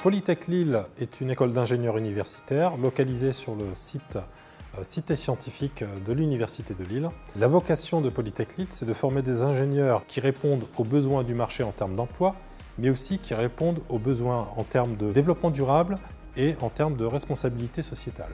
Polytech Lille est une école d'ingénieurs universitaires localisée sur le site Cité scientifique de l'Université de Lille. La vocation de Polytech Lille, c'est de former des ingénieurs qui répondent aux besoins du marché en termes d'emploi, mais aussi qui répondent aux besoins en termes de développement durable et en termes de responsabilité sociétale.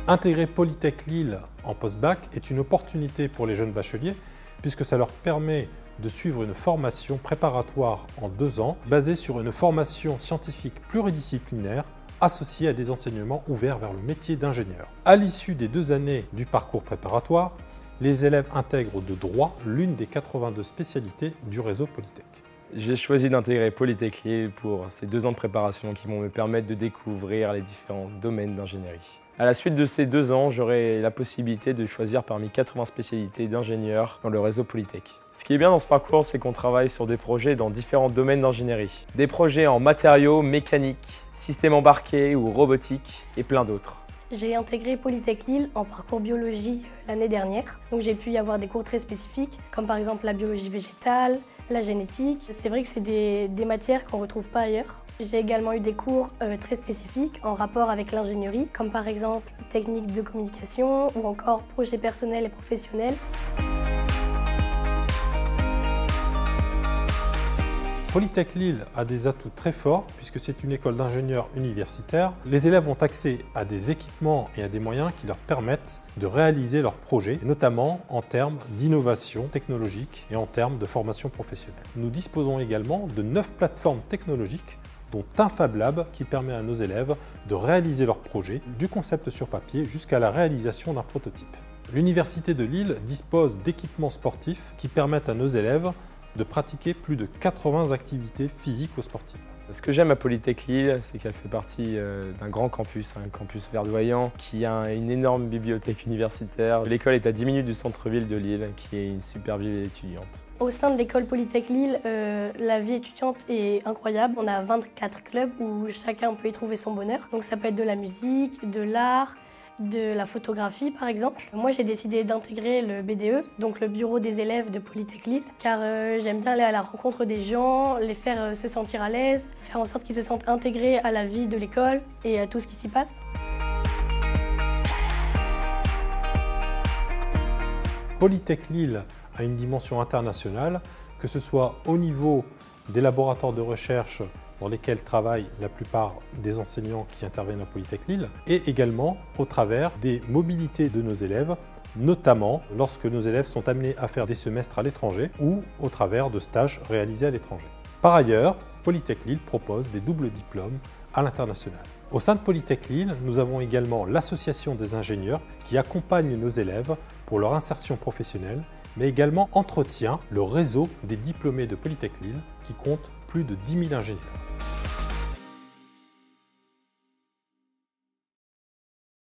Intégrer Polytech Lille en post-bac est une opportunité pour les jeunes bacheliers puisque ça leur permet de suivre une formation préparatoire en 2 ans basée sur une formation scientifique pluridisciplinaire associée à des enseignements ouverts vers le métier d'ingénieur. À l'issue des 2 années du parcours préparatoire, les élèves intègrent de droit l'une des 82 spécialités du réseau Polytech. J'ai choisi d'intégrer Polytech Lille pour ces 2 ans de préparation qui vont me permettre de découvrir les différents domaines d'ingénierie. À la suite de ces 2 ans, j'aurai la possibilité de choisir parmi 80 spécialités d'ingénieurs dans le réseau Polytech. Ce qui est bien dans ce parcours, c'est qu'on travaille sur des projets dans différents domaines d'ingénierie. Des projets en matériaux, mécanique, systèmes embarqués ou robotique et plein d'autres. J'ai intégré Polytech Lille en parcours biologie l'année dernière. Donc j'ai pu y avoir des cours très spécifiques, comme par exemple la biologie végétale, la génétique. C'est vrai que c'est des matières qu'on ne retrouve pas ailleurs. J'ai également eu des cours très spécifiques en rapport avec l'ingénierie, comme par exemple technique de communication ou encore projets personnels et professionnels. Polytech Lille a des atouts très forts puisque c'est une école d'ingénieurs universitaires. Les élèves ont accès à des équipements et à des moyens qui leur permettent de réaliser leurs projets, notamment en termes d'innovation technologique et en termes de formation professionnelle. Nous disposons également de 9 plateformes technologiques dont un Fab Lab qui permet à nos élèves de réaliser leurs projets du concept sur papier jusqu'à la réalisation d'un prototype. L'Université de Lille dispose d'équipements sportifs qui permettent à nos élèves de pratiquer plus de 80 activités physiques ou sportives. Ce que j'aime à Polytech Lille, c'est qu'elle fait partie d'un grand campus, un campus verdoyant qui a une énorme bibliothèque universitaire. L'école est à 10 minutes du centre-ville de Lille, qui est une super ville étudiante. Au sein de l'école Polytech Lille, la vie étudiante est incroyable. On a 24 clubs où chacun peut y trouver son bonheur. Donc ça peut être de la musique, de l'art, de la photographie par exemple. Moi j'ai décidé d'intégrer le BDE, donc le bureau des élèves de Polytech Lille, car j'aime bien aller à la rencontre des gens, les faire se sentir à l'aise, faire en sorte qu'ils se sentent intégrés à la vie de l'école et à tout ce qui s'y passe. Polytech Lille a une dimension internationale, que ce soit au niveau des laboratoires de recherche dans lesquels travaillent la plupart des enseignants qui interviennent à Polytech Lille, et également au travers des mobilités de nos élèves, notamment lorsque nos élèves sont amenés à faire des semestres à l'étranger ou au travers de stages réalisés à l'étranger. Par ailleurs, Polytech Lille propose des doubles diplômes à l'international. Au sein de Polytech Lille, nous avons également l'association des ingénieurs qui accompagne nos élèves pour leur insertion professionnelle, mais également entretient le réseau des diplômés de Polytech Lille qui compte plus de 10 000 ingénieurs.